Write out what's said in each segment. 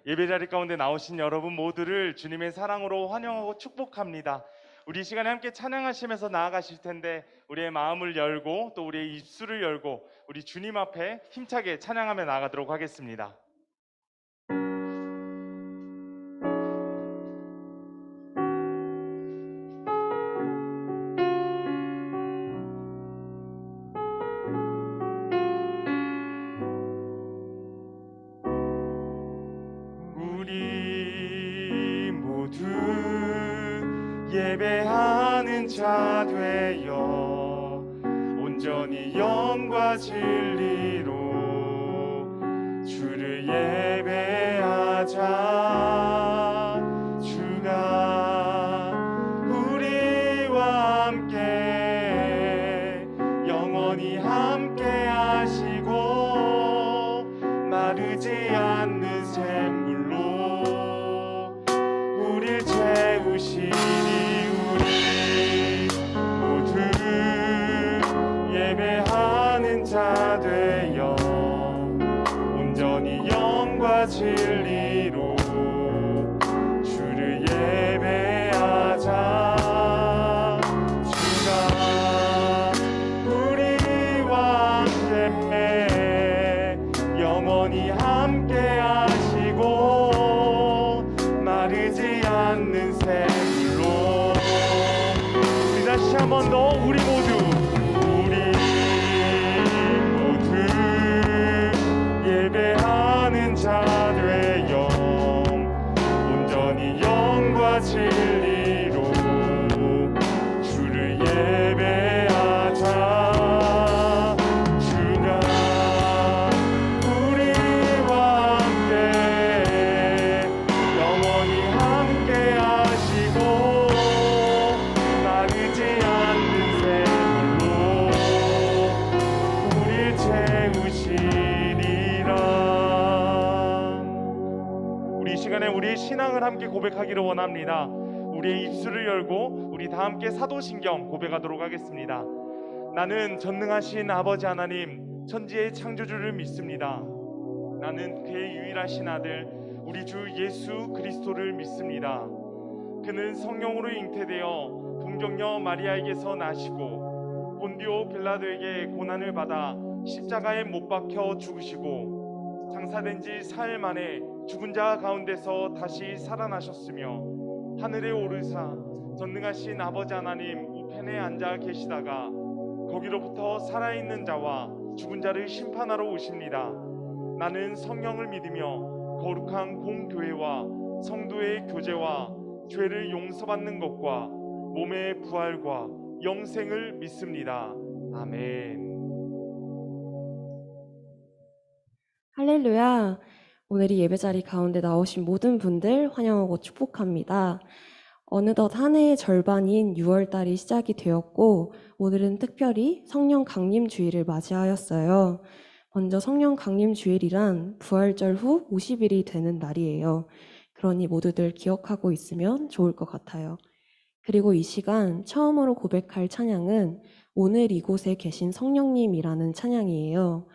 예배자리 가운데 나오신 여러분 모두를 주님의 사랑으로 환영하고 축복합니다. 우리 이 시간에 함께 찬양하시면서 나아가실 텐데 우리의 마음을 열고 또 우리의 입술을 열고 우리 주님 앞에 힘차게 찬양하며 나아가도록 하겠습니다. 우리 모두 예배하는 자 되어 온전히 영과 진리로 주를 예배하자. 주가 우리와 함께 영원히 함께 하시고 마르지 않는 샘물로 우릴 채우시니 우리 모두 예배하는 자 되어 온전히 영과 진리로 주를 예배하자. 주가 우리와 함께 영원히 함께 하시고 마르지 않는 샘물로. 우리 다시 한 번 더 우리 모두 예배하는 자 되어 온전히 영과 진리로 주를 예배하자. 주가 우리와 함께 영원히 함께 하시고 마르지 않는 샘물로 우릴 채우시리라. 우리 이 시간에 우리의 신앙을 함께 고백하기를 원합니다. 우리의 입술을 열고 우리 다 함께 사도신경 고백하도록 하겠습니다. 나는 전능하신 아버지 하나님 천지의 창조주를 믿습니다. 나는 그의 유일하신 아들 우리 주 예수 그리스도를 믿습니다. 그는 성령으로 잉태되어 동정녀 마리아에게서 나시고 본디오 빌라도에게 고난을 받아 십자가에 못 박혀 죽으시고 장사된 지 사흘 만에 죽은 자 가운데서 다시 살아나셨으며 하늘에 오르사 전능하신 아버지 하나님 우편에 앉아 계시다가 거기로부터 살아있는 자와 죽은 자를 심판하러 오십니다. 나는 성령을 믿으며 거룩한 공교회와 성도의 교제와 죄를 용서받는 것과 몸의 부활과 영생을 믿습니다. 아멘. 할렐루야. 오늘 이 예배자리 가운데 나오신 모든 분들 환영하고 축복합니다. 어느덧 한 해의 절반인 6월달이 시작이 되었고 오늘은 특별히 성령 강림 주일을 맞이하였어요. 먼저 성령 강림 주일이란 부활절 후 50일이 되는 날이에요. 그러니 모두들 기억하고 있으면 좋을 것 같아요. 그리고 이 시간 처음으로 고백할 찬양은 오늘 이곳에 계신 성령님이라는 찬양이에요.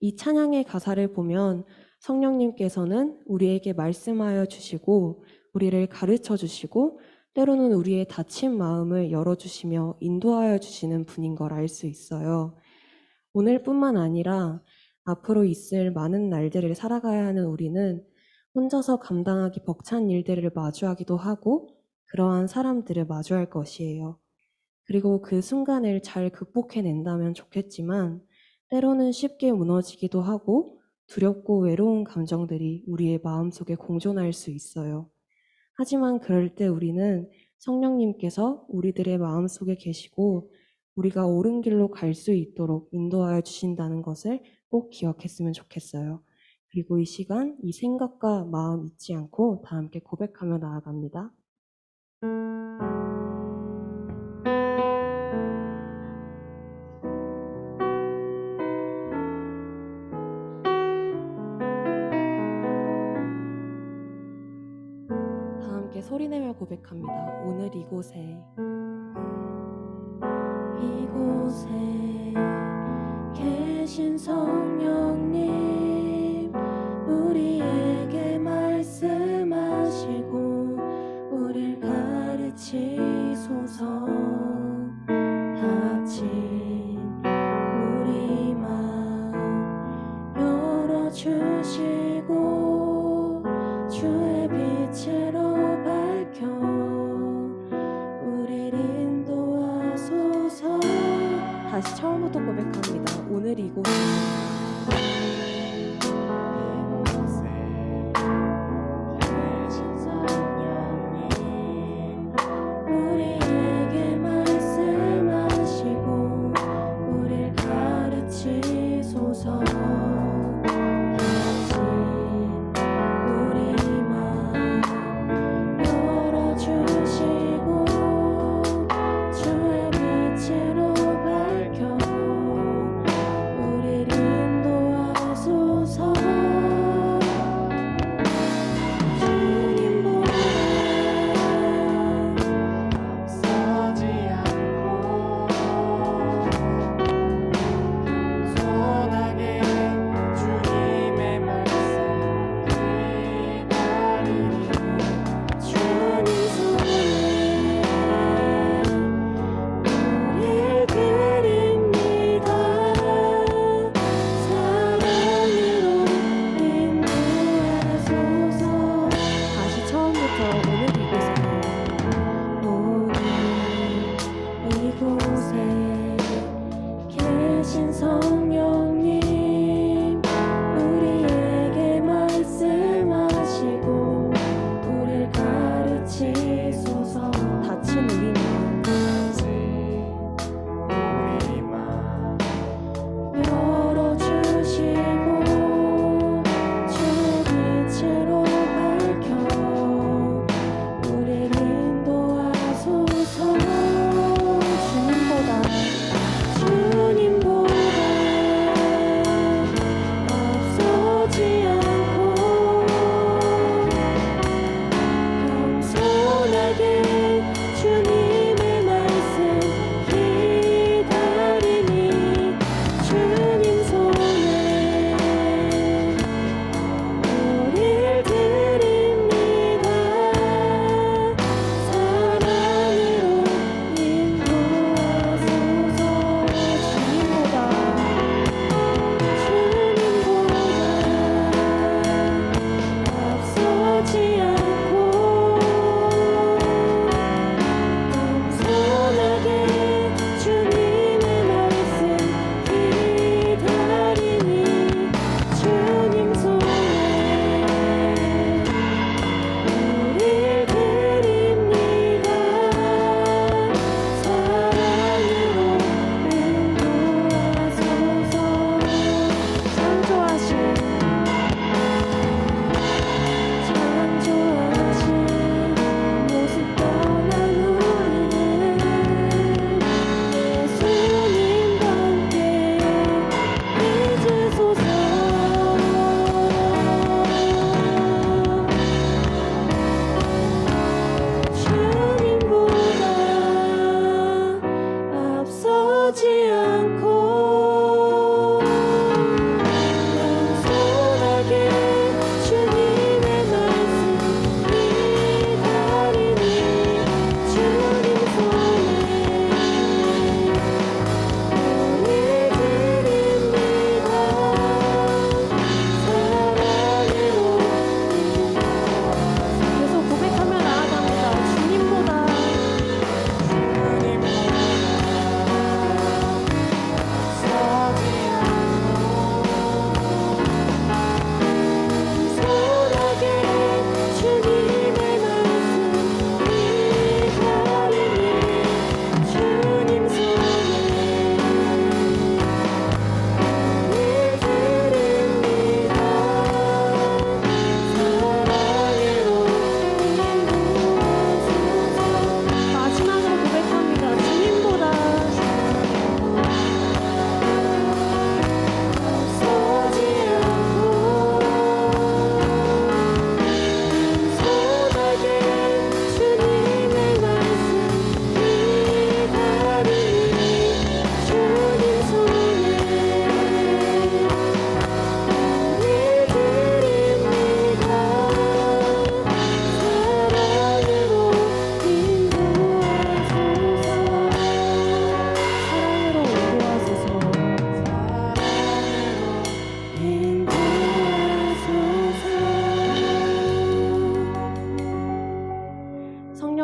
이 찬양의 가사를 보면 성령님께서는 우리에게 말씀하여 주시고 우리를 가르쳐 주시고 때로는 우리의 닫힌 마음을 열어주시며 인도하여 주시는 분인 걸 알 수 있어요. 오늘뿐만 아니라 앞으로 있을 많은 날들을 살아가야 하는 우리는 혼자서 감당하기 벅찬 일들을 마주하기도 하고 그러한 사람들을 마주할 것이에요. 그리고 그 순간을 잘 극복해낸다면 좋겠지만 때로는 쉽게 무너지기도 하고 두렵고 외로운 감정들이 우리의 마음속에 공존할 수 있어요. 하지만 그럴 때 우리는 성령님께서 우리들의 마음속에 계시고 우리가 옳은 길로 갈 수 있도록 인도하여 주신다는 것을 꼭 기억했으면 좋겠어요. 그리고 이 시간 이 생각과 마음 잊지 않고 다 함께 고백하며 나아갑니다. 다 함께 소리내며 고백합니다. 오늘 이곳에 계신 성령님 우리에게 말씀 가르치소서. 닫힌 우리 맘 열어주시고 주의 빛으로 밝혀 우리를 인도하소서. 다시 처음부터 고백합니다. 오늘 이곳에 우리에게 말씀하시고 우릴 가르치소서. 닫힌 우리 맘 열어주시고 주의 빛으로 밝혀 우릴 인도하소서. 주님보다 서지 않고 겸손하게 주님의 말씀 기다리니 주님 손에 우릴 드립니다. 사랑으로 인도하소서. 다시 처음부터 오늘 이곳에 계신 성령님 우리에게 말씀하시고 우릴 가르치소서. 닫힌 우리 맘 우리만 열어주시고 주의 빛으로 밝혀 우릴 인도하소서. 주님보다 앞서지 않고 겸손하게 주님의 말씀 기다리니 주님 손에 우릴 드립니다. 사랑으로 인도하소서. 주님보다 앞서지 않고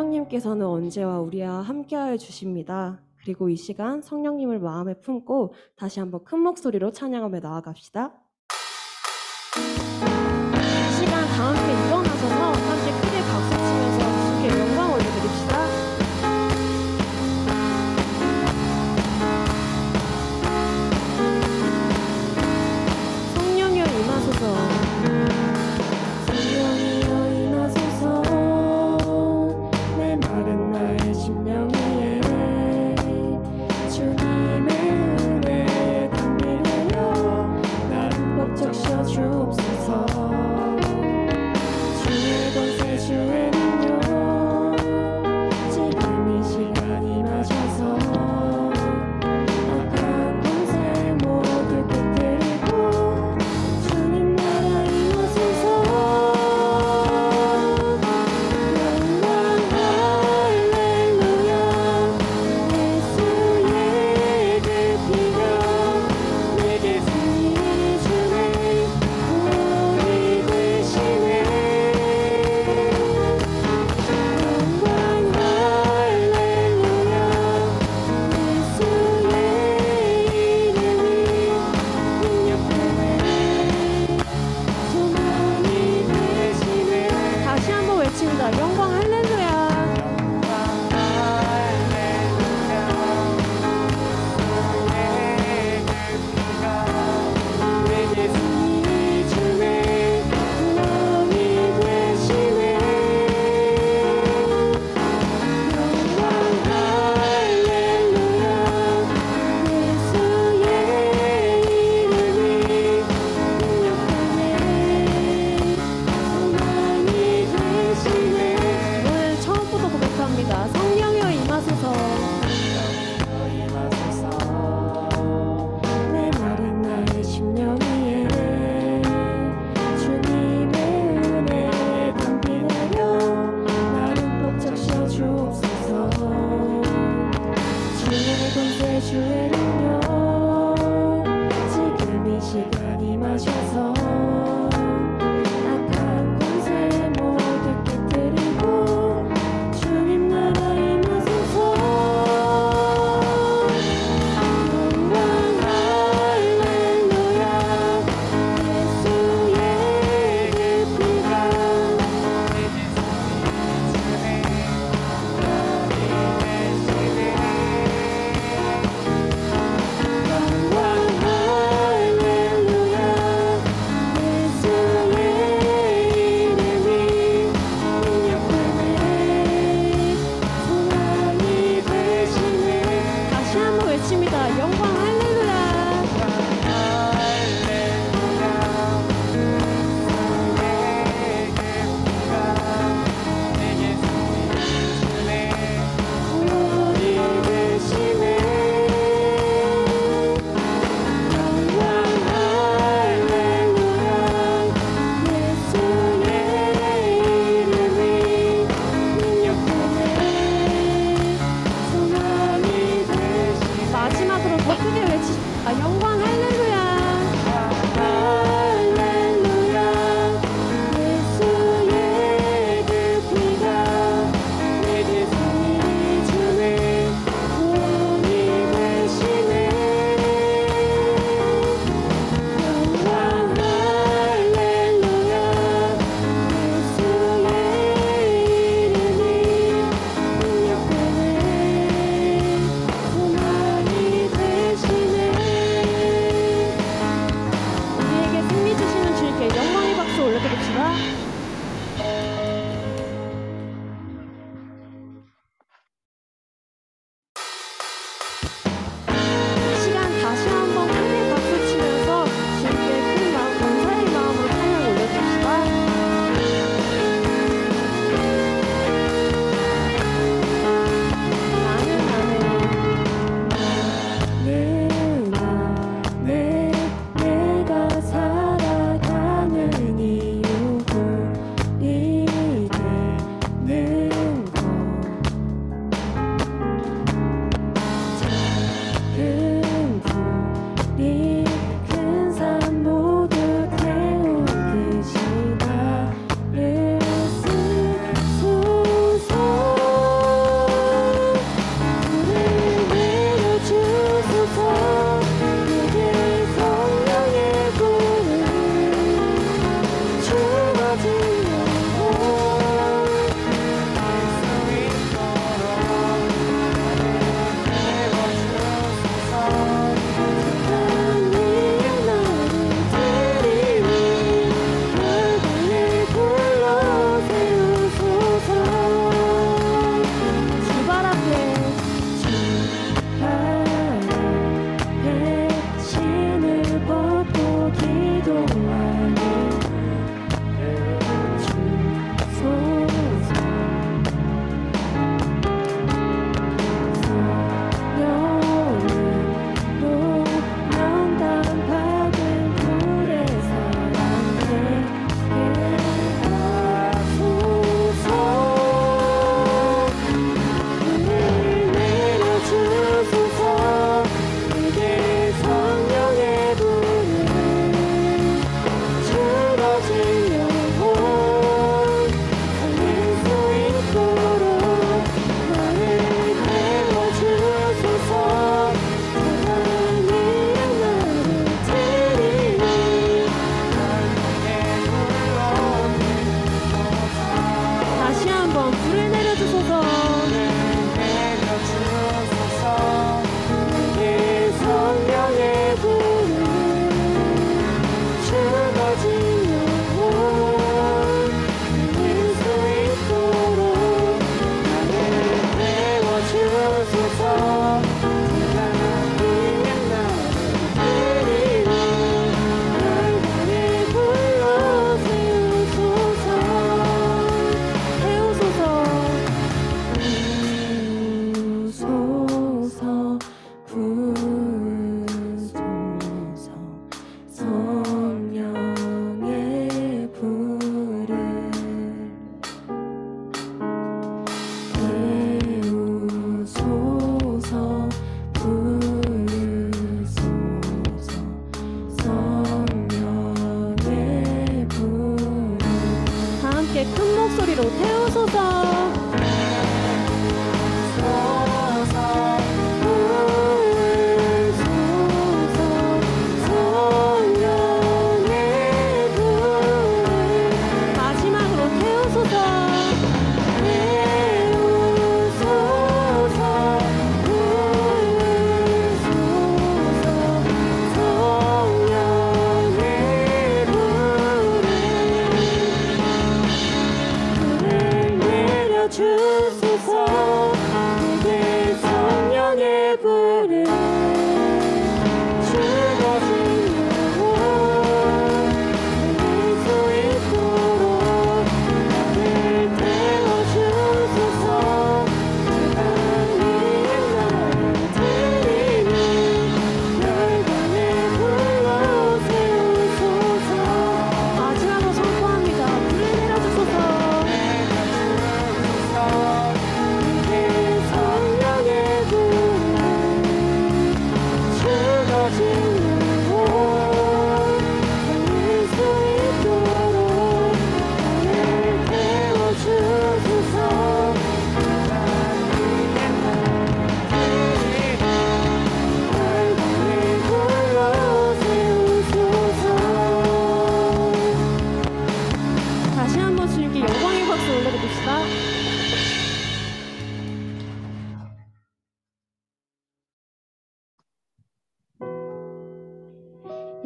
하나님께서는 언제와 우리와 함께하여 주십니다. 그리고 이 시간 성령님을 마음에 품고 다시 한번 큰 목소리로 찬양하며 나아갑시다. 이 시간 다 함께 일어나셔서 함께 크게 박수 치면서 주께 영광 올려드립시다. 성령여 임하소서. 성령이여 임하소서. 내 마른 나의 심령 위에 주님의 은혜에 담기려 나를 목적셔 주옵소서. 주의 권세 주의 능력 지금 이 시간 임하셔서 악한 권세 모두 깨뜨리고 주님 나라 임하소서. 영광 할렐루야. 예수의 그 피가 내게 승리 주네. 구원이 되시네. 영광 할렐루야. 예수의 이름이 능력되네. 소망이 되시네. 다시 한번 외칩니다. 영광 할렐루야. 내게 승리 주네. 구원이 되시네. 영광 할렐루야. 예수의 이름이 능력되네. 소망이 되시네. 오늘 처음부터 고백합니다. 성령여 임하소서. 내 마른 나의 심령 위에 주님의 은혜에 담비 내려 나를 목적셔 주옵소서. 주의 권세 주의 능력 지금 이 시간 임하셔서 악한 권세 모두 깨뜨리고 주님 나라 임하소서. 영광 할렐루야. 예수의 그 피가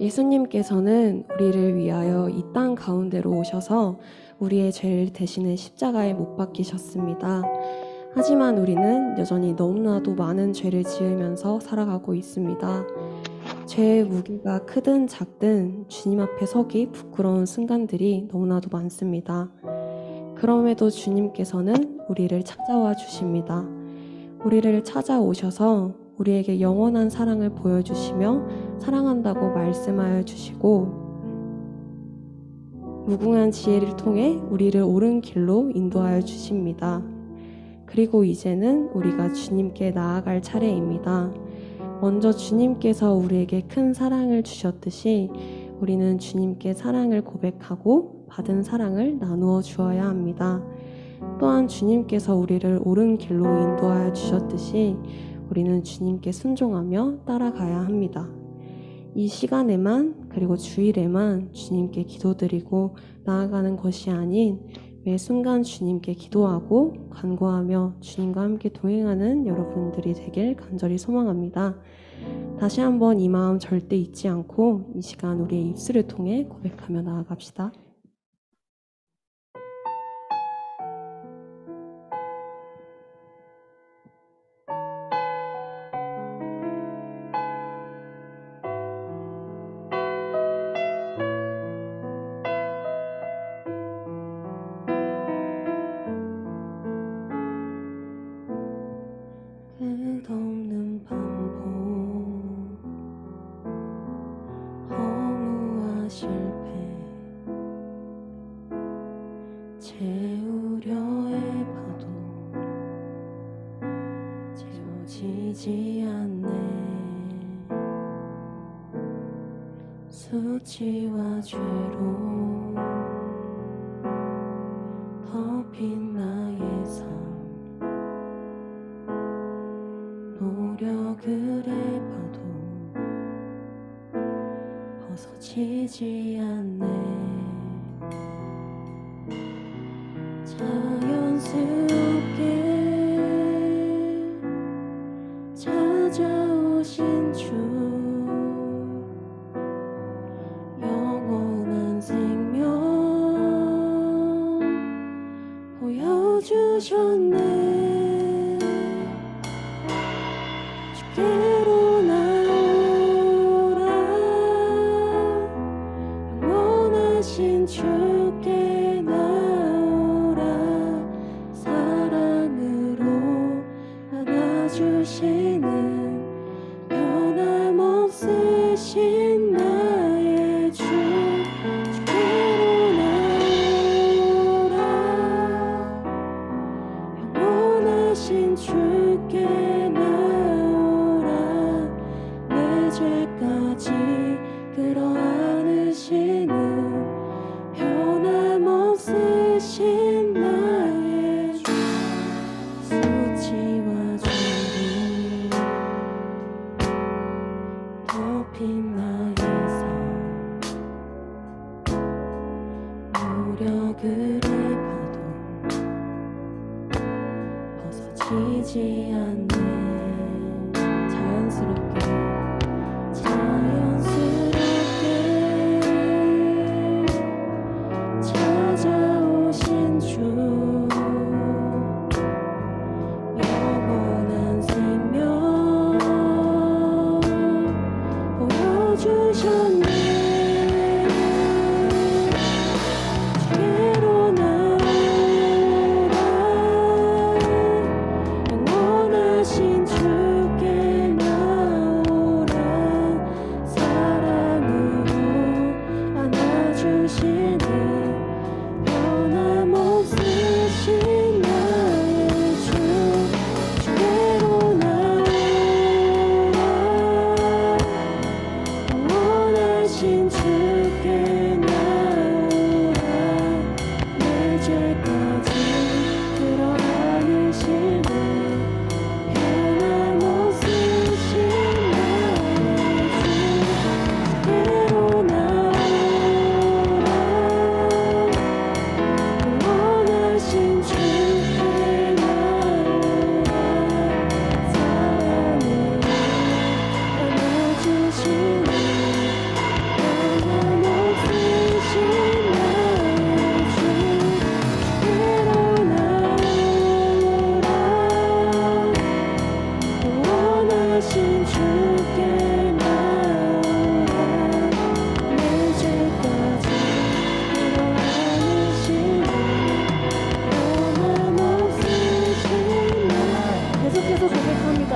예수님께서는 우리를 위하여 이 땅 가운데로 오셔서 우리의 죄를 대신해 십자가에 못 박히셨습니다. 하지만 우리는 여전히 너무나도 많은 죄를 지으면서 살아가고 있습니다. 죄의 무게가 크든 작든 주님 앞에 서기 부끄러운 순간들이 너무나도 많습니다. 그럼에도 주님께서는 우리를 찾아와 주십니다. 우리를 찾아오셔서 우리에게 영원한 사랑을 보여주시며 사랑한다고 말씀하여 주시고 무궁한 지혜를 통해 우리를 옳은 길로 인도하여 주십니다. 그리고 이제는 우리가 주님께 나아갈 차례입니다. 먼저 주님께서 우리에게 큰 사랑을 주셨듯이 우리는 주님께 사랑을 고백하고 받은 사랑을 나누어 주어야 합니다. 또한 주님께서 우리를 옳은 길로 인도하여 주셨듯이 우리는 주님께 순종하며 따라가야 합니다. 이 시간에만 그리고 주일에만 주님께 기도드리고 나아가는 것이 아닌 매 순간 주님께 기도하고 간구하며 주님과 함께 동행하는 여러분들이 되길 간절히 소망합니다. 다시 한번 이 마음 절대 잊지 않고 이 시간 우리의 입술을 통해 고백하며 나아갑시다. 끝없는 반복 허무와 실패 채우려 해봐도 채워지지 않네. 수치와 죄로 덮인 나의 삶 노력을 해봐도 벗어지지 않네. 자연스럽게 찾아오신 주 영원한 생명 보여주셨네. 주께로 나오라 영원하신 주께 나오라 사랑으로 안아주시는 변함없으신 나의 주 주께로 나오라 영원하신 주께 나오라 내 죄까지 끌어안으시는 변함없으신 나의 주 수치와 죄로 덮인 나의 삶 노력을 해봐도 벗어지지 않네. 자연스럽게 찾아오신 주 영원한 생명 보여주셨네. 주께로 나오라 영원하신 주께 나오라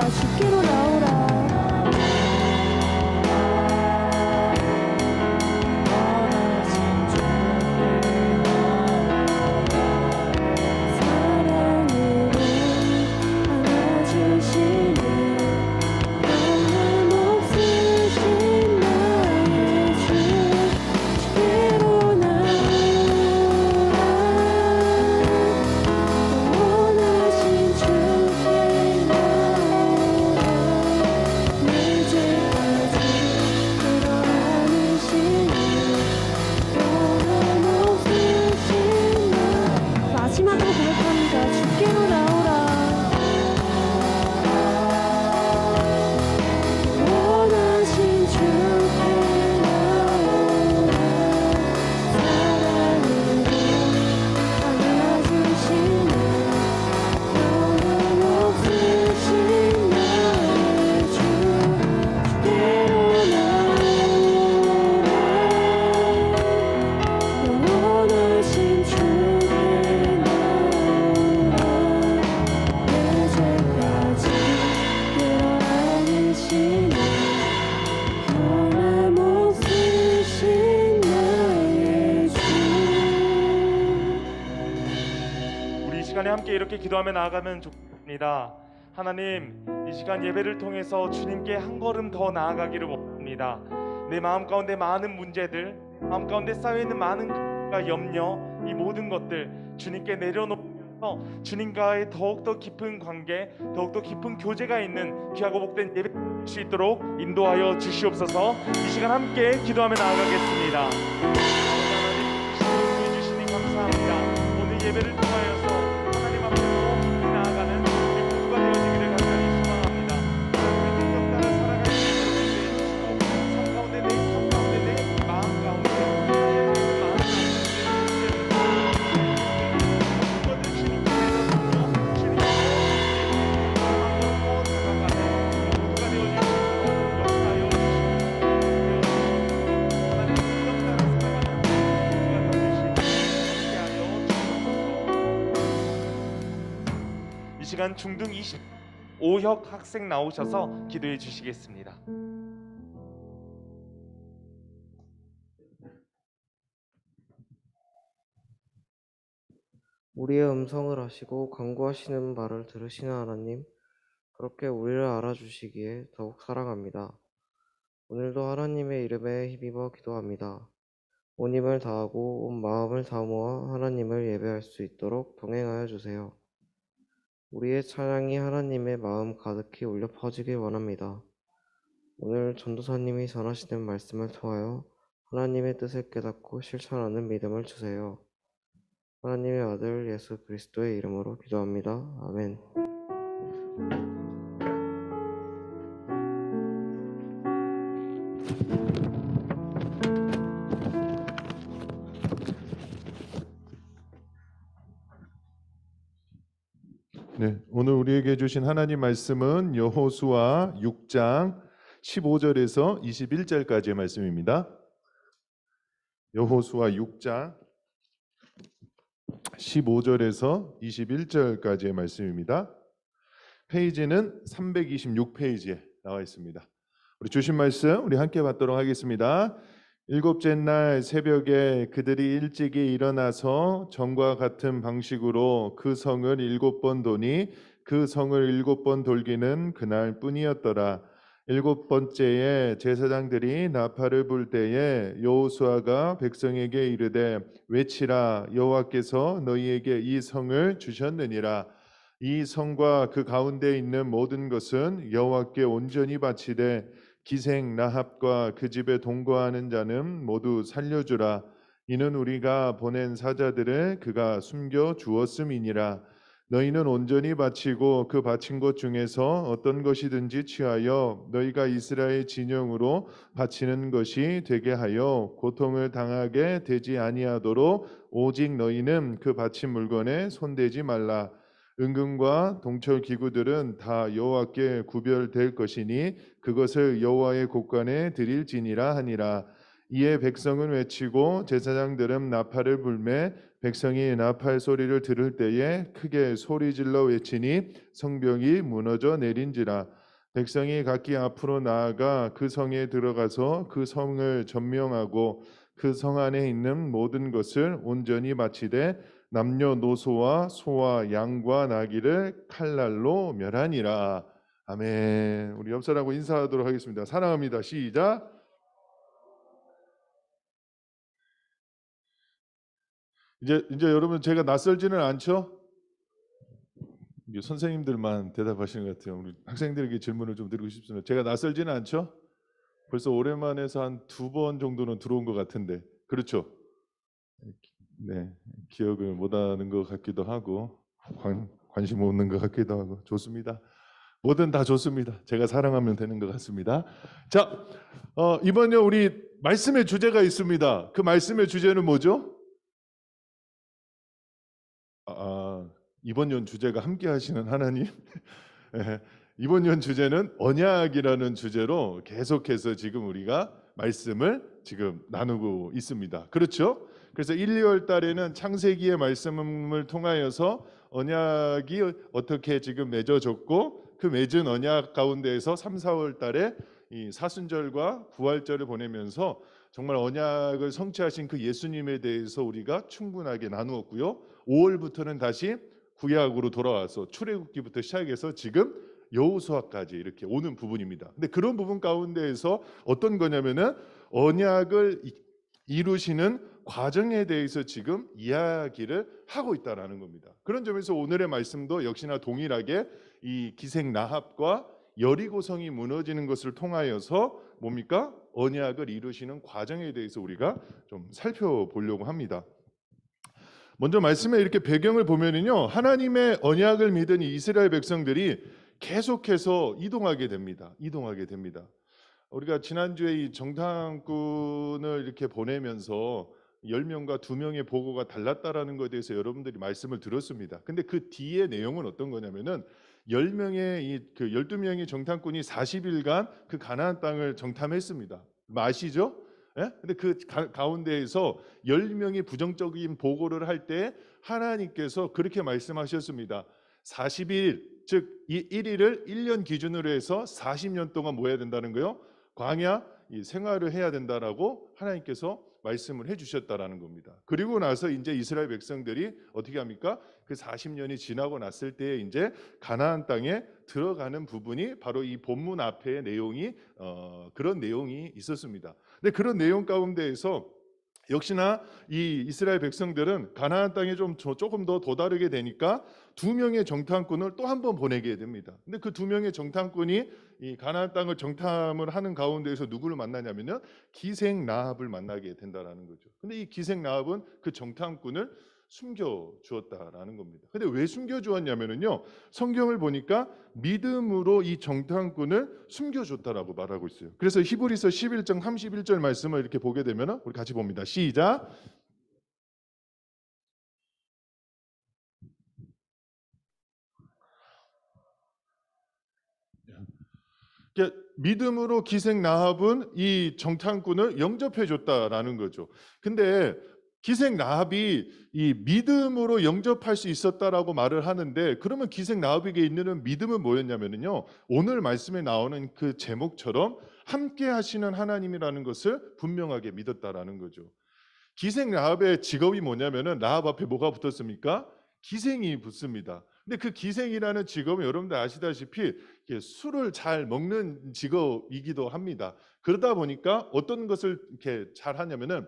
감사 주께로 나오라. 사랑으로 안아주시네 영원 없으신 나의 주 주께로 나오라. 원하신 주께 나오라. 내 죄까지 끌어안으시네 영원 없으신 나. 마지막으로 고백합니다. 주께로 나오라. 원하신 주께 나오라. 사랑으로 안아주시네 영원 없으신 나의 주 주께로 나오라. 영원하신 주께 나오라. 내 죄까지 끌어안으시네 변함없으신 나의 주. 우리 이 시간에 함께 이렇게 기도하며 나아가면 좋겠습니다. 하나님, 이 시간 예배를 통해서 주님께 한 걸음 더 나아가기를 원합니다. 내 마음 가운데 많은 문제들, 마음 가운데 쌓여있는 많은 걱정과 염려, 이 모든 것들 주님께 내려놓으면서 주님과의 더욱더 깊은 관계, 더욱더 깊은 교제가 있는 귀하고 복된 예배 될 수 있도록 인도하여 주시옵소서. 이 시간 함께 기도하며 나아가겠습니다. 하나님, 인도해 주시니 감사합니다. 오늘 예배를 통하여서 하나님 앞으로 깊이 나아가는 우리 모두가 되어지기를 간절히 소망합니다. 우리 능력 따라 살아갈 수 있도록 인도해 주시고 삶 가운데 삶 가운데 내 마음 가운데 하나님의 마음 가운데 모든 것을 주님께 내려놓고 주님께 마음으로 다가가는 모두가 되어질 수 있도록 역사하여 주시고 하나님 능력 따라 살아가는 모두가 되어질 수 있도록 함께하여 주시옵소서. 이 시간 중등 25혁 학생 나오셔서 기도해 주시겠습니다. 우리의 음성을 아시고 간구하시는 말을 들으시는 하나님, 그렇게 우리를 알아주시기에 더욱 사랑합니다. 오늘도 하나님의 이름에 힘입어 기도합니다. 온 힘을 다하고 온 마음을 다모아 하나님을 예배할 수 있도록 동행하여 주세요. 우리의 찬양이 하나님의 마음 가득히 울려 퍼지길 원합니다. 오늘 전도사님이 전하시는 말씀을 통하여 하나님의 뜻을 깨닫고 실천하는 믿음을 주세요. 하나님의 아들 예수 그리스도의 이름으로 기도합니다. 아멘. 네, 오늘 우리에게 주신 하나님 말씀은 여호수아 6장 15절에서 21절까지의 말씀입니다. 여호수아 6장 15절에서 21절까지의 말씀입니다. 페이지는 326페이지에 나와 있습니다. 우리 주신 말씀 우리 함께 받도록 하겠습니다. 일곱째 날 새벽에 그들이 일찍이 일어나서 전과 같은 방식으로 그 성을 7번 도니 그 성을 7번 돌기는 그날 뿐이었더라. 7번째에 제사장들이 나팔을 불 때에 여호수아가 백성에게 이르되 외치라 여호와께서 너희에게 이 성을 주셨느니라. 이 성과 그 가운데 있는 모든 것은 여호와께 온전히 바치되 기생 라합과 그 집에 동거하는 자는 모두 살려주라. 이는 우리가 보낸 사자들을 그가 숨겨 주었음이니라. 너희는 온전히 바치고 그 바친 것 중에서 어떤 것이든지 취하여 너희가 이스라엘 진영으로 바치는 것이 되게 하여 고통을 당하게 되지 아니하도록 오직 너희는 그 바친 물건에 손대지 말라. 은금과 동철 기구들은 다 여호와께 구별될 것이니 그것을 여호와의 곳간에 드릴지니라 하니라. 이에 백성은 외치고 제사장들은 나팔을 불매 백성이 나팔 소리를 들을 때에 크게 소리질러 외치니 성벽이 무너져 내린지라. 백성이 각기 앞으로 나아가 그 성에 들어가서 그 성을 점령하고 그 성 안에 있는 모든 것을 온전히 바치되 남녀노소와 소와 양과 나귀를 칼날로 멸하니라. 아멘. 우리 옆 사람하고 인사하도록 하겠습니다. 사랑합니다. 시작. 이제 여러분 제가 낯설지는 않죠? 이게 선생님들만 대답하시는 것 같아요. 우리 학생들에게 질문을 좀 드리고 싶습니다. 제가 낯설지는 않죠? 벌써 오랜만에서 한 2번 정도는 들어온 것 같은데, 그렇죠? 네, 기억을 못하는 것 같기도 하고 관심 없는 것 같기도 하고 좋습니다. 뭐든 다 좋습니다. 제가 사랑하면 되는 것 같습니다. 자, 이번에 우리 말씀의 주제가 있습니다. 그 말씀의 주제는 뭐죠? 이번 연 주제가 함께 하시는 하나님. 예, 이번 연 주제는 언약이라는 주제로 계속해서 지금 우리가 말씀을 지금 나누고 있습니다. 그렇죠? 그래서 1, 2월 달에는 창세기의 말씀을 통하여서 언약이 어떻게 지금 맺어졌고 그 맺은 언약 가운데에서 3, 4월 달에 이 사순절과 부활절을 보내면서 정말 언약을 성취하신 그 예수님에 대해서 우리가 충분하게 나누었고요. 5월부터는 다시 구약으로 돌아와서 출애굽기부터 시작해서 지금 여호수아까지 이렇게 오는 부분입니다. 근데 그런 부분 가운데에서 어떤 거냐면은 언약을 이루시는 과정에 대해서 지금 이야기를 하고 있다라는 겁니다. 그런 점에서 오늘의 말씀도 역시나 동일하게 이 기생 라합과 여리고성이 무너지는 것을 통하여서 뭡니까? 언약을 이루시는 과정에 대해서 우리가 좀 살펴보려고 합니다. 먼저 말씀에 이렇게 배경을 보면은요, 하나님의 언약을 믿은 이 이스라엘 백성들이 계속해서 이동하게 됩니다. 우리가 지난주에 이 정탐꾼을 이렇게 보내면서 10명과 2명의 보고가 달랐다라는 것에 대해서 여러분들이 말씀을 들었습니다. 근데 그 뒤에 내용은 어떤 거냐면은 12명의 정탐꾼이 40일간 그 가나안 땅을 정탐했습니다. 아시죠? 예? 근데 그 가운데에서 10명이 부정적인 보고를 할 때 하나님께서 그렇게 말씀하셨습니다. 40일, 즉 이 1일을 1년 기준으로 해서 40년 동안 뭐 해야 된다는 거요? 광야 이 생활을 해야 된다라고 하나님께서 말씀을 해주셨다라는 겁니다. 그리고 나서 이제 이스라엘 백성들이 어떻게 합니까? 그 40년이 지나고 났을 때 이제 가나안 땅에 들어가는 부분이 바로 이 본문 앞에 내용이 그런 내용이 있었습니다. 근데 그런 내용 가운데에서 역시나 이 이스라엘 백성들은 가나안 땅에 조금 더 도다르게 되니까 2명의 정탐꾼을 또 한 번 보내게 됩니다. 근데 그 2명의 정탐꾼이 이 가나안 땅을 정탐을 하는 가운데에서 누구를 만나냐면요, 기생 라합을 만나게 된다라는 거죠. 근데 이 기생 라합은 그 정탐꾼을 숨겨 주었다라는 겁니다. 근데 왜 숨겨 주었냐면은요, 성경을 보니까 믿음으로 이 정탐꾼을 숨겨 줬다라고 말하고 있어요. 그래서 히브리서 11장 31절 말씀을 이렇게 보게 되면 우리 같이 봅니다. 시작. 믿음으로 기생 라합은 이 정탐꾼을 영접해 줬다라는 거죠. 근데 기생 라합이 이 믿음으로 영접할 수 있었다라고 말을 하는데, 그러면 기생 라합에게 있는 믿음은 뭐였냐면요, 오늘 말씀에 나오는 그 제목처럼 함께 하시는 하나님이라는 것을 분명하게 믿었다라는 거죠. 기생 라합의 직업이 뭐냐면은 라합 앞에 뭐가 붙었습니까? 기생이 붙습니다. 근데 그 기생이라는 직업은 여러분들 아시다시피 술을 잘 먹는 직업이기도 합니다. 그러다 보니까 어떤 것을 이렇게 잘 하냐면은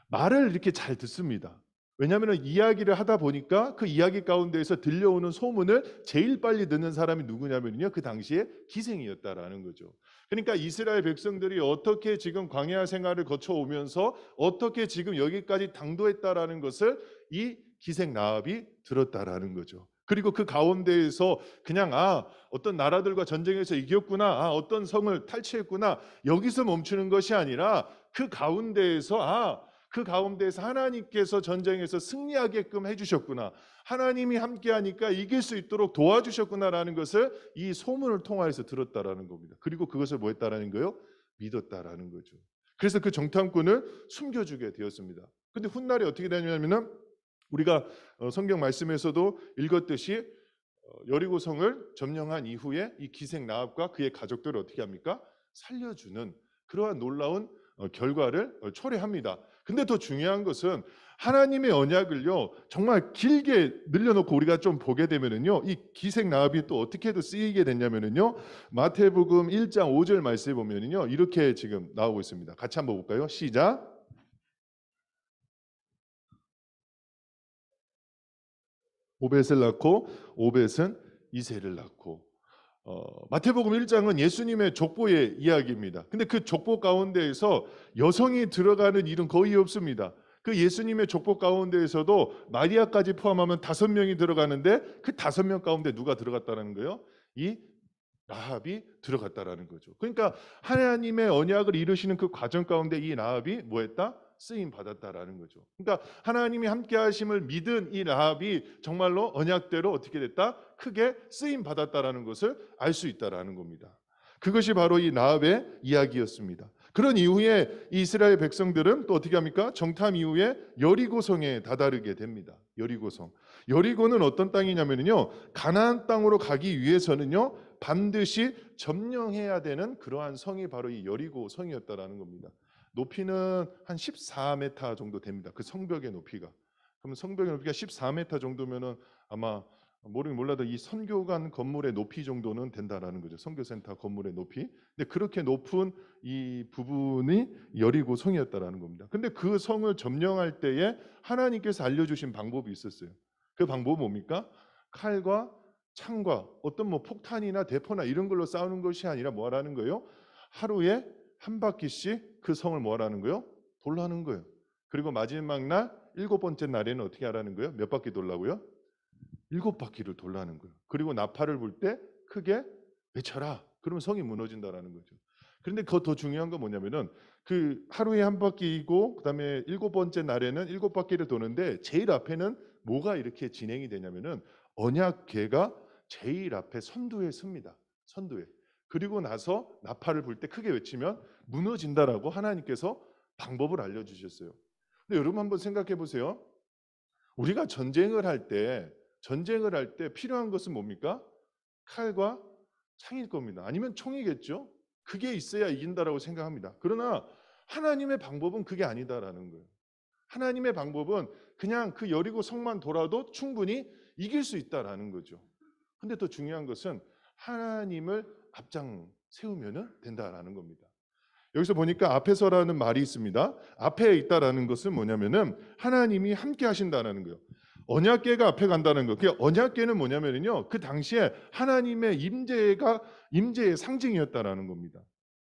말을 이렇게 잘 듣습니다. 왜냐하면 이야기를 하다 보니까 그 이야기 가운데에서 들려오는 소문을 제일 빨리 듣는 사람이 누구냐면요, 그 당시에 기생이었다라는 거죠. 그러니까 이스라엘 백성들이 어떻게 지금 광야 생활을 거쳐오면서 어떻게 지금 여기까지 당도했다라는 것을 이 기생 라합이 들었다라는 거죠. 그리고 그 가운데에서 그냥 어떤 나라들과 전쟁에서 이겼구나, 어떤 성을 탈취했구나, 여기서 멈추는 것이 아니라 그 가운데에서 하나님께서 전쟁에서 승리하게끔 해주셨구나, 하나님이 함께하니까 이길 수 있도록 도와주셨구나라는 것을 이 소문을 통하여서 들었다라는 겁니다. 그리고 그것을 뭐 했다라는 거예요? 믿었다라는 거죠. 그래서 그 정탐꾼을 숨겨주게 되었습니다. 근데 훗날에 어떻게 되냐면은 우리가 성경 말씀에서도 읽었듯이 여리고성을 점령한 이후에 이 기생 라합과 그의 가족들을 어떻게 합니까? 살려주는 그러한 놀라운 결과를 초래합니다. 근데 더 중요한 것은 하나님의 언약을요 정말 길게 늘려놓고 우리가 좀 보게 되면은요 이 기생 라합이 또 어떻게도 쓰이게 됐냐면은요 마태복음 1장 5절 말씀에 보면은요 이렇게 지금 나오고 있습니다. 같이 한번 볼까요? 시작. 오벳을 낳고 오벳은 이새를 낳고 마태복음 1장은 예수님의 족보의 이야기입니다. 근데 그 족보 가운데에서 여성이 들어가는 일은 거의 없습니다. 그 예수님의 족보 가운데에서도 마리아까지 포함하면 5명이 들어가는데 그 5명 가운데 누가 들어갔다는 거예요? 이 라합이 들어갔다라는 거죠. 그러니까 하나님의 언약을 이루시는 그 과정 가운데 이 라합이 뭐했다? 쓰임 받았다라는 거죠. 그러니까 하나님이 함께 하심을 믿은 이 라합이 정말로 언약대로 어떻게 됐다? 크게 쓰임 받았다라는 것을 알 수 있다라는 겁니다. 그것이 바로 이 라합의 이야기였습니다. 그런 이후에 이스라엘 백성들은 또 어떻게 합니까? 정탐 이후에 여리고성에 다다르게 됩니다. 여리고성. 여리고는 어떤 땅이냐면요. 가나안 땅으로 가기 위해서는요. 반드시 점령해야 되는 그러한 성이 바로 이 여리고 성이었다라는 겁니다. 높이는 한 14m 정도 됩니다. 그 성벽의 높이가. 그러면 성벽의 높이가 14m 정도면은 아마 모르긴 몰라도 이 선교관 건물의 높이 정도는 된다라는 거죠. 선교센터 건물의 높이. 근데 그렇게 높은 이 부분이 여리고 성이었다라는 겁니다. 근데 그 성을 점령할 때에 하나님께서 알려주신 방법이 있었어요. 그 방법은 뭡니까? 칼과 창과 어떤 뭐 폭탄이나 대포나 이런 걸로 싸우는 것이 아니라 뭐라는 거예요? 하루에 한 바퀴씩 그 성을 뭐라는 거예요? 돌라는 거예요. 그리고 마지막 날 7번째 날에는 어떻게 하라는 거예요? 몇 바퀴 돌라고요? 7바퀴를 돌라는 거예요. 그리고 나팔을 불 때 크게 외쳐라. 그러면 성이 무너진다라는 거죠. 그런데 더 중요한 건 뭐냐면은 그 하루에 한 바퀴이고 그다음에 7번째 날에는 7바퀴를 도는데 제일 앞에는 뭐가 이렇게 진행이 되냐면은 언약궤가 제일 앞에 선두에 섭니다. 선두에. 그리고 나서 나팔을 불 때 크게 외치면 무너진다라고 하나님께서 방법을 알려주셨어요. 근데 여러분 한번 생각해 보세요. 우리가 전쟁을 할 때 필요한 것은 뭡니까? 칼과 창일 겁니다. 아니면 총이겠죠. 그게 있어야 이긴다라고 생각합니다. 그러나 하나님의 방법은 그게 아니다라는 거예요. 하나님의 방법은 그냥 그 여리고 성만 돌아도 충분히 이길 수 있다라는 거죠. 근데 더 중요한 것은 하나님을 앞장 세우면 된다라는 겁니다. 여기서 보니까 앞에서라는 말이 있습니다. 앞에 있다라는 것은 뭐냐면은 하나님이 함께 하신다는 거예요. 언약궤가 앞에 간다는 거. 그 언약궤는 뭐냐면요. 그 당시에 하나님의 임재의 상징이었다라는 겁니다.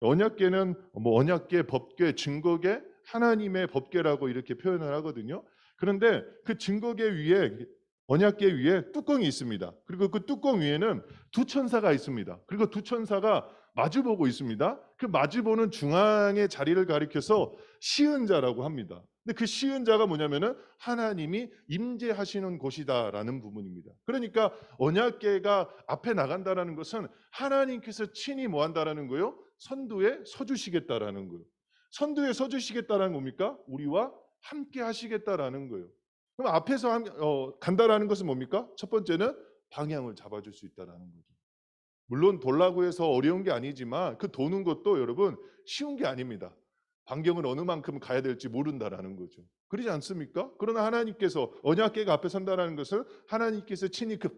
언약궤는 뭐 언약궤, 법궤, 증거궤, 하나님의 법궤라고 이렇게 표현을 하거든요. 그런데 그 증거궤 위에 언약궤 위에 뚜껑이 있습니다. 그리고 그 뚜껑 위에는 두 천사가 있습니다. 그리고 두 천사가 마주보고 있습니다. 그 마주보는 중앙의 자리를 가리켜서 시은자라고 합니다. 근데 그 시은자가 뭐냐면은 하나님이 임재하시는 곳이다라는 부분입니다. 그러니까 언약궤가 앞에 나간다라는 것은 하나님께서 친히 뭐 한다라는 거예요? 선두에 서주시겠다라는 거예요. 선두에 서주시겠다라는 겁니까? 우리와 함께 하시겠다라는 거예요. 그럼 앞에서 간다라는 것은 뭡니까? 첫 번째는 방향을 잡아줄 수 있다라는 거죠. 물론 돌라고 해서 어려운 게 아니지만 그 도는 것도 여러분 쉬운 게 아닙니다. 반경을 어느 만큼 가야 될지 모른다라는 거죠. 그러지 않습니까? 그러나 하나님께서 언약궤가 앞에 선다라는 것은 하나님께서 친히 그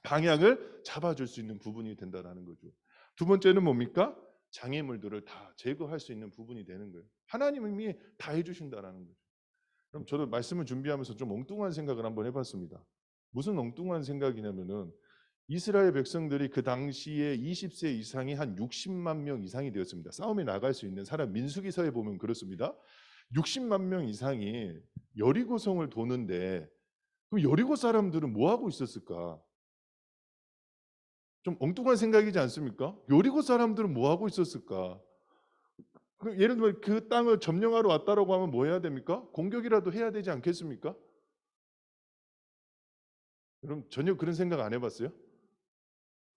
방향을 잡아줄 수 있는 부분이 된다라는 거죠. 두 번째는 뭡니까? 장애물들을 다 제거할 수 있는 부분이 되는 거예요. 하나님이 다 해주신다라는 거죠. 그럼 저도 말씀을 준비하면서 좀 엉뚱한 생각을 한번 해봤습니다. 무슨 엉뚱한 생각이냐면은 이스라엘 백성들이 그 당시에 20세 이상이 한 60만 명 이상이 되었습니다. 싸움에 나갈 수 있는 사람, 민수기서에 보면 그렇습니다. 60만 명 이상이 여리고성을 도는데 그 여리고 사람들은 뭐 하고 있었을까? 좀 엉뚱한 생각이지 않습니까? 여리고 사람들은 뭐 하고 있었을까? 예를 들면 그 땅을 점령하러 왔다라고 하면 뭐 해야 됩니까? 공격이라도 해야 되지 않겠습니까? 여러분 전혀 그런 생각 안 해봤어요?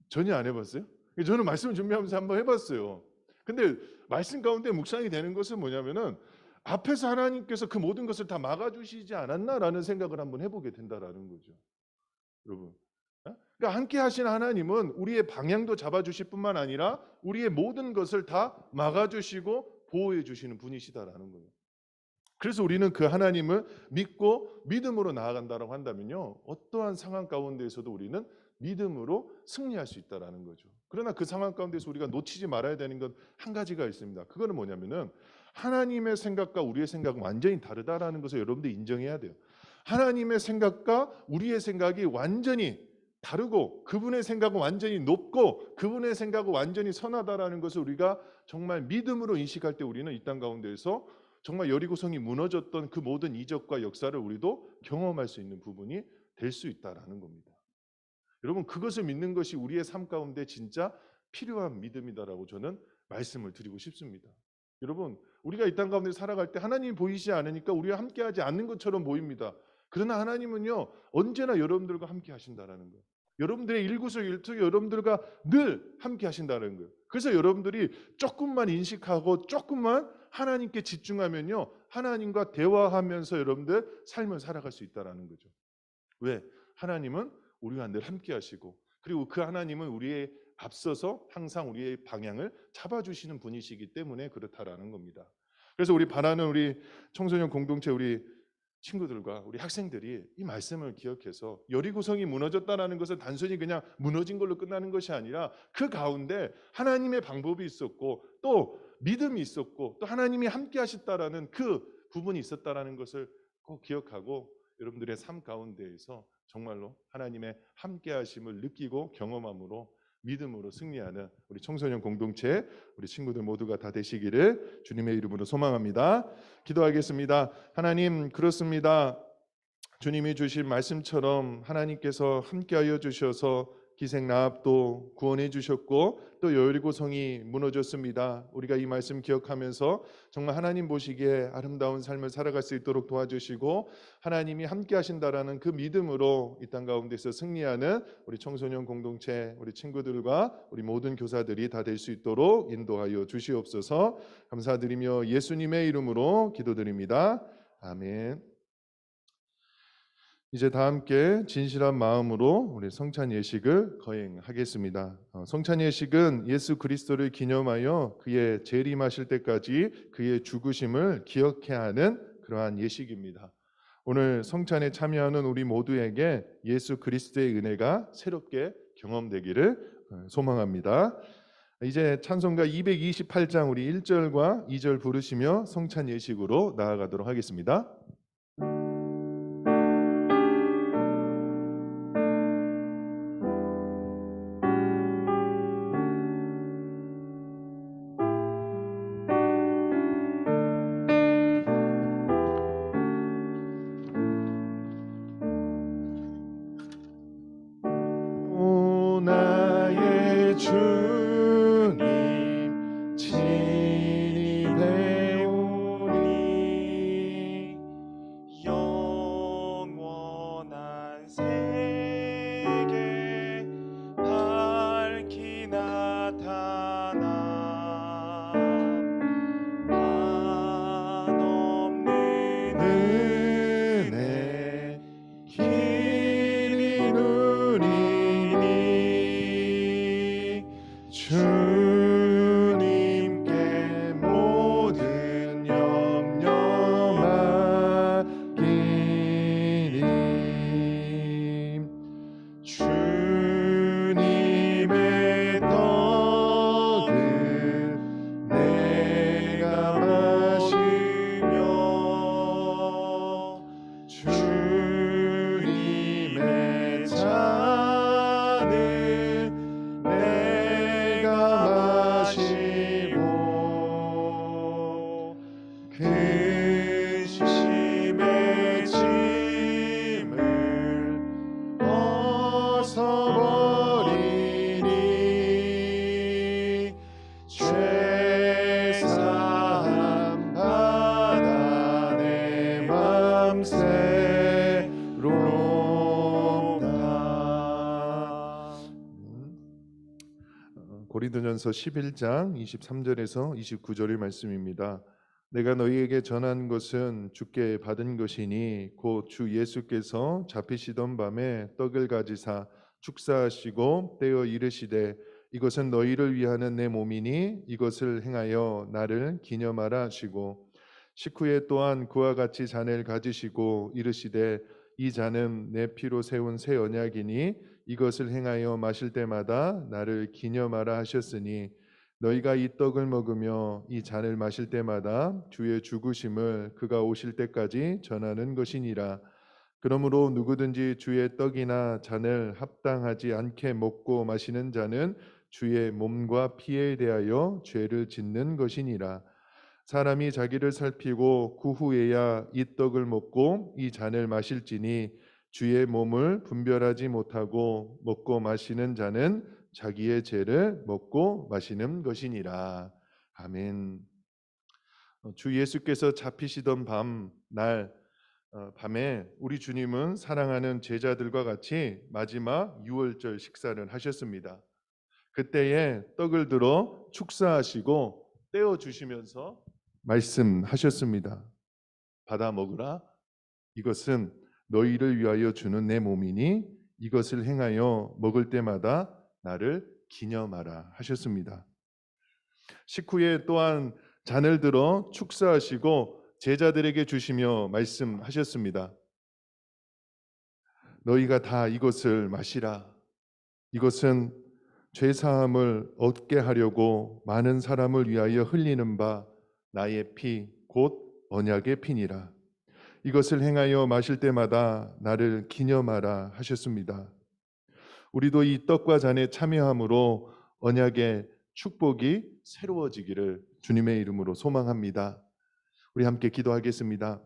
전혀 안 해봤어요? 저는 말씀을 준비하면서 한번 해봤어요. 근데 말씀 가운데 묵상이 되는 것은 뭐냐면은 앞에서 하나님께서 그 모든 것을 다 막아주시지 않았나라는 생각을 한번 해보게 된다라는 거죠. 여러분. 그러니까 함께 하신 하나님은 우리의 방향도 잡아주실 뿐만 아니라 우리의 모든 것을 다 막아주시고 보호해 주시는 분이시다라는 거예요. 그래서 우리는 그 하나님을 믿고 믿음으로 나아간다고 한다면요, 어떠한 상황 가운데에서도 우리는 믿음으로 승리할 수 있다라는 거죠. 그러나 그 상황 가운데서 우리가 놓치지 말아야 되는 건 한 가지가 있습니다. 그거는 뭐냐면은 하나님의 생각과 우리의 생각은 완전히 다르다라는 것을 여러분들 인정해야 돼요. 하나님의 생각과 우리의 생각이 완전히 다르고 그분의 생각은 완전히 높고 그분의 생각은 완전히 선하다라는 것을 우리가 정말 믿음으로 인식할 때 우리는 이 땅 가운데에서 정말 여리고성이 무너졌던 그 모든 이적과 역사를 우리도 경험할 수 있는 부분이 될 수 있다라는 겁니다. 여러분, 그것을 믿는 것이 우리의 삶 가운데 진짜 필요한 믿음이다라고 저는 말씀을 드리고 싶습니다. 여러분, 우리가 이 땅 가운데 살아갈 때 하나님이 보이지 않으니까 우리와 함께하지 않는 것처럼 보입니다. 그러나 하나님은요, 언제나 여러분들과 함께 하신다라는 거예요. 여러분들의 일구석일투 여러분들과 늘 함께 하신다는 거예요. 그래서 여러분들이 조금만 인식하고 조금만 하나님께 집중하면요, 하나님과 대화하면서 여러분들 삶을 살아갈 수 있다라는 거죠. 왜? 하나님은 우리와 늘 함께 하시고, 그리고 그 하나님은 우리의 앞서서 항상 우리의 방향을 잡아주시는 분이시기 때문에 그렇다라는 겁니다. 그래서 우리 바라는 우리 청소년 공동체 우리 친구들과 우리 학생들이 이 말씀을 기억해서 여리고성이 무너졌다는 것은 단순히 그냥 무너진 걸로 끝나는 것이 아니라 그 가운데 하나님의 방법이 있었고 또 믿음이 있었고 또 하나님이 함께 하셨다라는 그 부분이 있었다라는 것을 꼭 기억하고 여러분들의 삶 가운데에서 정말로 하나님의 함께 하심을 느끼고 경험함으로 믿음으로 승리하는 우리 청소년 공동체 우리 친구들 모두가 다 되시기를 주님의 이름으로 소망합니다. 기도하겠습니다. 하나님, 그렇습니다. 주님이 주신 말씀처럼 하나님께서 함께하여 주셔서 기생라합도 구원해 주셨고 또 여리고성이 무너졌습니다. 우리가 이 말씀 기억하면서 정말 하나님 보시기에 아름다운 삶을 살아갈 수 있도록 도와주시고 하나님이 함께 하신다라는 그 믿음으로 이 땅 가운데서 승리하는 우리 청소년 공동체 우리 친구들과 우리 모든 교사들이 다 될 수 있도록 인도하여 주시옵소서. 감사드리며 예수님의 이름으로 기도드립니다. 아멘. 이제 다 함께 진실한 마음으로 우리 성찬 예식을 거행하겠습니다. 성찬 예식은 예수 그리스도를 기념하여 그의 재림하실 때까지 그의 죽으심을 기억해야 하는 그러한 예식입니다. 오늘 성찬에 참여하는 우리 모두에게 예수 그리스도의 은혜가 새롭게 경험되기를 소망합니다. 이제 찬송가 228장 우리 1절과 2절 부르시며 성찬 예식으로 나아가도록 하겠습니다. 나의 주님 진입해 오니 영원한 세계 밝히 나타나 한없는 은혜 길이 누리니 주님께 모든 염려 맡기니 주님의 떡을 내가 마시며 주님의 잔을 내가 마시고 근심의 짐을 벗어버리니 죄사함 받아 내 맘 새롭다. 고린도전서 11장 23절에서 29절의 말씀입니다. 내가 너희에게 전한 것은 주께 받은 것이니 곧 주 예수께서 잡히시던 밤에 떡을 가지사 축사하시고 떼어 이르시되 이것은 너희를 위하는 내 몸이니 이것을 행하여 나를 기념하라 하시고 식후에 또한 그와 같이 잔을 가지시고 이르시되 이 잔은 내 피로 세운 새 언약이니 이것을 행하여 마실 때마다 나를 기념하라 하셨으니 너희가 이 떡을 먹으며 이 잔을 마실 때마다 주의 죽으심을 그가 오실 때까지 전하는 것이니라. 그러므로 누구든지 주의 떡이나 잔을 합당하지 않게 먹고 마시는 자는 주의 몸과 피에 대하여 죄를 짓는 것이니라. 사람이 자기를 살피고 그 후에야 이 떡을 먹고 이 잔을 마실지니 주의 몸을 분별하지 못하고 먹고 마시는 자는 자기의 죄를 먹고 마시는 것이니라. 아멘. 주 예수께서 잡히시던 밤에 우리 주님은 사랑하는 제자들과 같이 마지막 유월절 식사를 하셨습니다. 그때에 떡을 들어 축사하시고 떼어 주시면서 말씀하셨습니다. 받아 먹으라. 이것은 너희를 위하여 주는 내 몸이니 이것을 행하여 먹을 때마다 나를 기념하라 하셨습니다. 식후에 또한 잔을 들어 축사하시고 제자들에게 주시며 말씀하셨습니다. 너희가 다 이것을 마시라. 이것은 죄 사함을 얻게 하려고 많은 사람을 위하여 흘리는 바 나의 피 곧 언약의 피니라. 이것을 행하여 마실 때마다 나를 기념하라 하셨습니다. 우리도 이 떡과 잔에 참여함으로 언약의 축복이 새로워지기를 주님의 이름으로 소망합니다. 우리 함께 기도하겠습니다.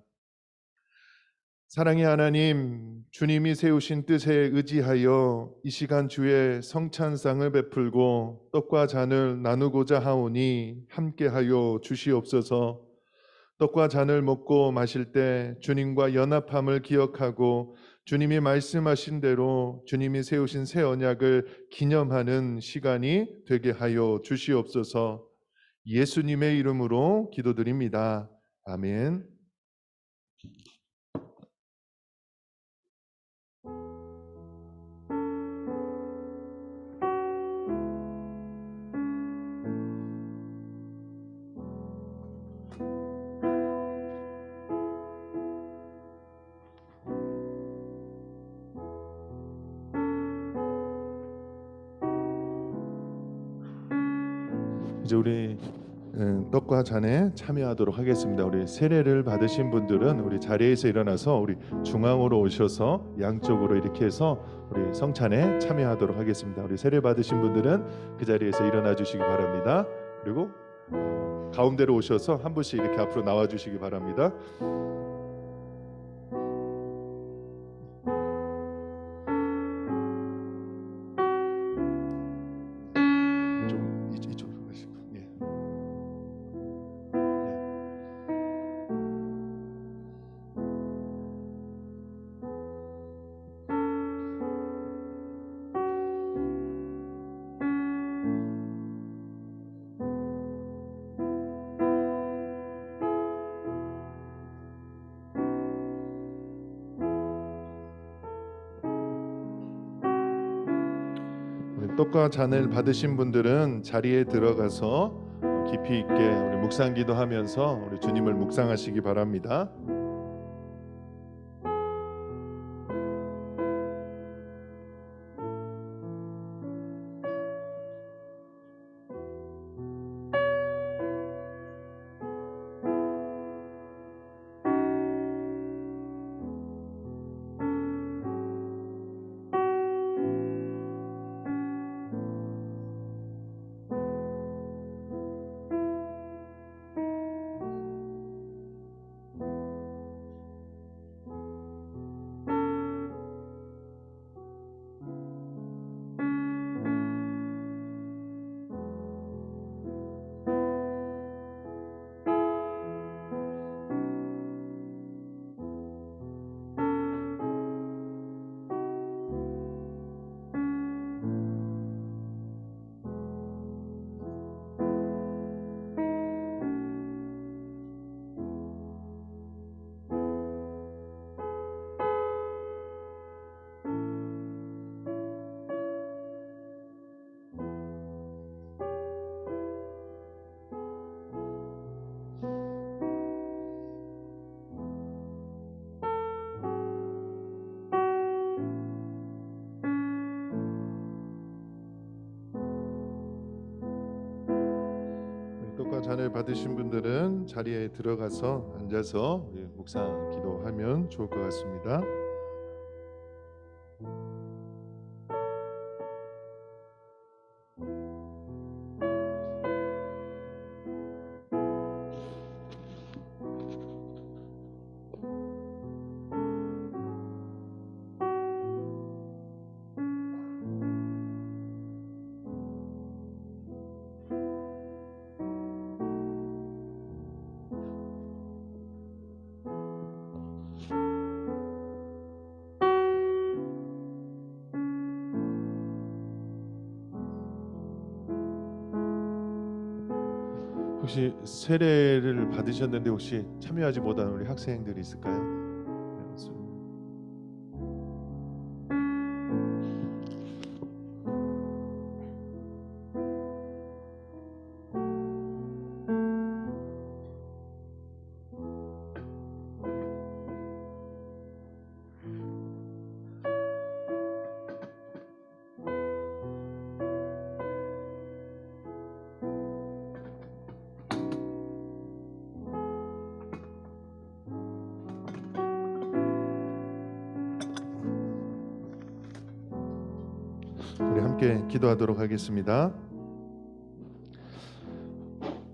사랑의 하나님, 주님이 세우신 뜻에 의지하여 이 시간 주의 성찬상을 베풀고 떡과 잔을 나누고자 하오니 함께하여 주시옵소서. 떡과 잔을 먹고 마실 때 주님과 연합함을 기억하고 주님이 말씀하신 대로 주님이 세우신 새 언약을 기념하는 시간이 되게 하여 주시옵소서. 예수님의 이름으로 기도드립니다. 아멘. 이제 우리 떡과 잔에 참여하도록 하겠습니다. 우리 세례를 받으신 분들은 우리 자리에서 일어나서 우리 중앙으로 오셔서 양쪽으로 이렇게 해서 우리 성찬에 참여하도록 하겠습니다. 우리 세례 받으신 분들은 그 자리에서 일어나 주시기 바랍니다. 그리고 가운데로 오셔서 한 분씩 이렇게 앞으로 나와 주시기 바랍니다. 좀 이쪽으로 가시고. 예. 우리 떡과 잔을 받으신 분들은 자리에 들어가서 깊이 있게 우리 묵상 기도하면서 우리 주님을 묵상하시기 바랍니다. 떡과 잔을 받으신 분들은 자리에 들어가서 앉아서 우리 묵상 기도하면 좋을 것 같습니다. 혹시 세례를 받으셨는데 혹시 참여하지 못한 우리 학생들이 있을까요? 네, 맞습니다. 우리 함께 기도하도록 하겠습니다.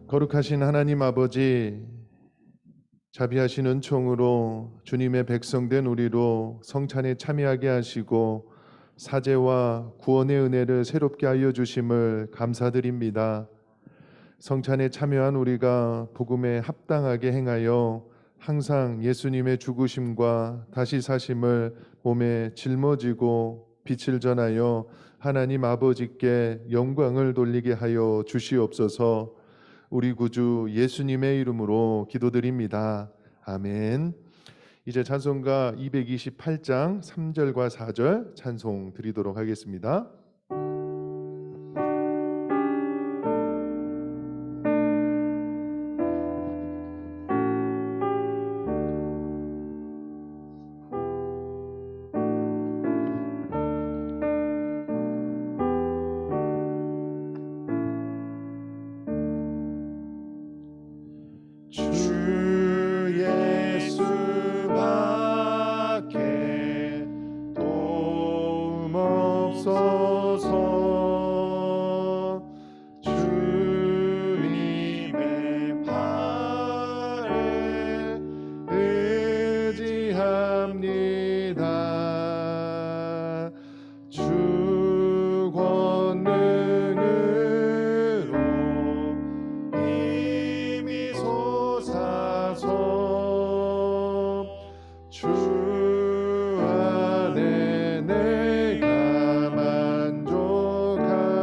거룩하신 하나님 아버지, 자비하신 은총으로 주님의 백성된 우리로 성찬에 참여하게 하시고 사죄와 구원의 은혜를 새롭게 하여 주심을 감사드립니다. 성찬에 참여한 우리가 복음에 합당하게 행하여 항상 예수님의 죽으심과 다시 사심을 몸에 짊어지고 빛을 전하여 하나님 아버지께 영광을 돌리게 하여 주시옵소서. 우리 구주 예수님의 이름으로 기도드립니다. 아멘. 이제 찬송가 228장 3절과 4절 찬송 드리도록 하겠습니다. 주 예수밖에 도움 없소서. 주님의 팔에 의지합니다. 주 권능으로 힘이 솟아서 주 안에 내가 만족합니다.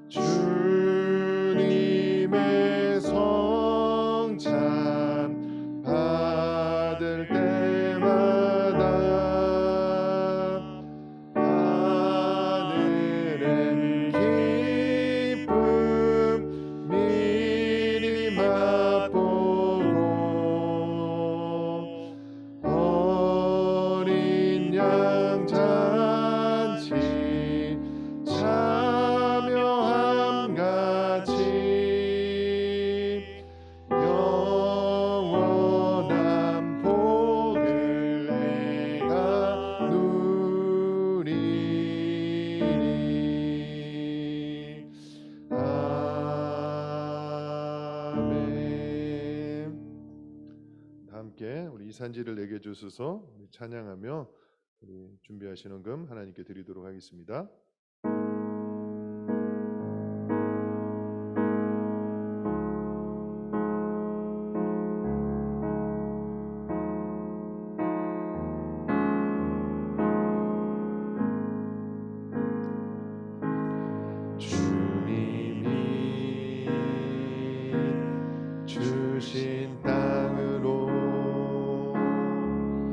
주님의 성찬 받을 때마다 하늘의 기쁨 미리 맛보고 어린 양 잔치 참여함 같이 영원한 복을 내가 누리리. 아멘. 다 함께 우리 이산지를 내게 주소서 우리 찬양하며 우리 준비하신 헌금 하나님께 드리도록 하겠습니다. 주님이 주신 땅으로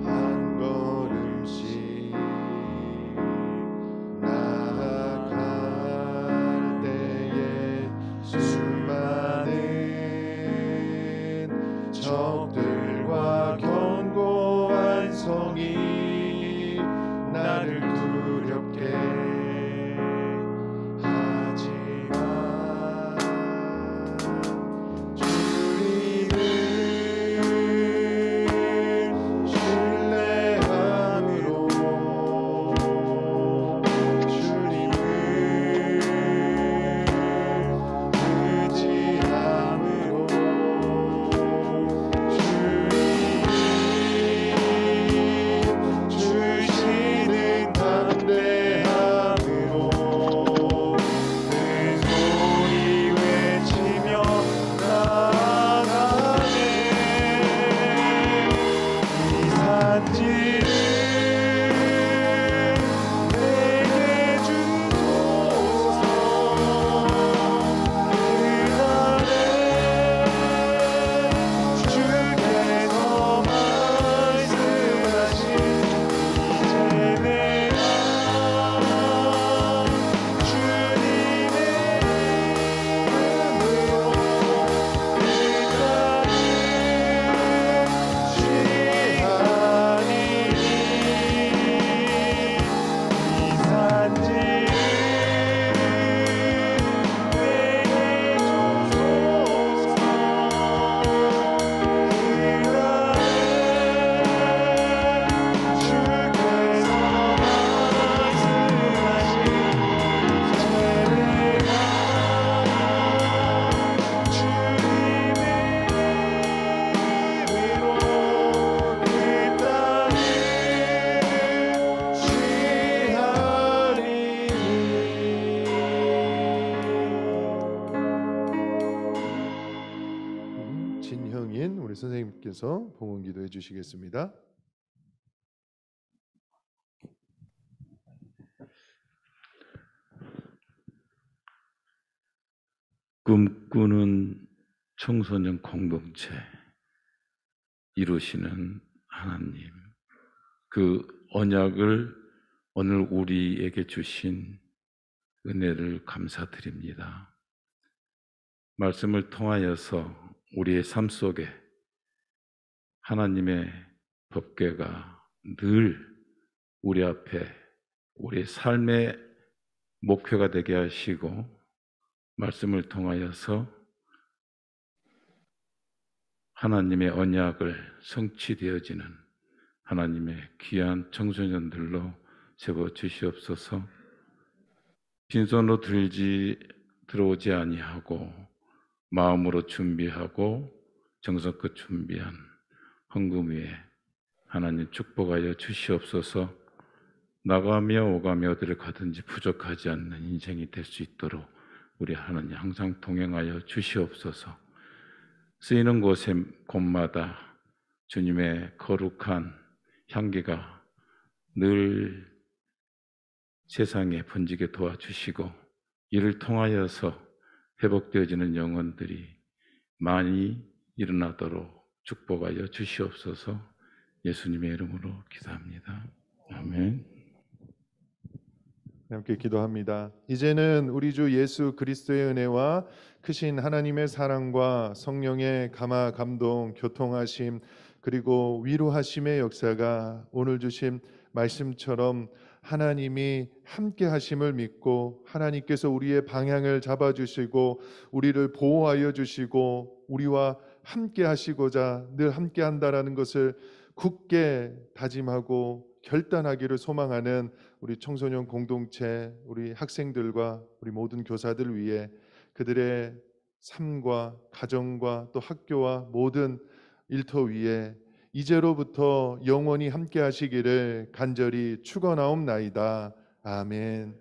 한 걸음씩 나 선생님께서 봉헌 기도해 주시겠습니다. 꿈꾸는 청소년 공동체 이루시는 하나님, 그 언약을 오늘 우리에게 주신 은혜를 감사드립니다. 말씀을 통하여서 우리의 삶 속에 하나님의 법궤가 늘 우리 앞에 우리의 삶의 목표가 되게 하시고, 말씀을 통하여서 하나님의 언약을 성취되어지는 하나님의 귀한 청소년들로 세워 주시옵소서. 빈손으로 들어오지 아니하고 마음으로 준비하고 정성껏 준비한 헌금 위에 하나님 축복하여 주시옵소서. 나가며 오가며 어디를 가든지 부족하지 않는 인생이 될 수 있도록 우리 하나님 항상 동행하여 주시옵소서. 쓰이는 곳마다 주님의 거룩한 향기가 늘 세상에 번지게 도와주시고, 이를 통하여서 회복되어지는 영혼들이 많이 일어나도록 축복하여 주시옵소서. 예수님의 이름으로 기도합니다. 아멘. 함께 기도합니다. 이제는 우리 주 예수 그리스도의 은혜와 크신 하나님의 사랑과 성령의 감화 감동 교통하심 그리고 위로하심의 역사가 오늘 주신 말씀처럼 하나님이 함께 하심을 믿고 하나님께서 우리의 방향을 잡아주시고 우리를 보호하여 주시고 우리와 함께 하시고자 늘 함께 한다라는 것을 굳게 다짐하고 결단하기를 소망하는 우리 청소년 공동체, 우리 학생들과 우리 모든 교사들 위해 그들의 삶과 가정과 또 학교와 모든 일터 위에 이제로부터 영원히 함께 하시기를 간절히 축원하옵나이다. 아멘.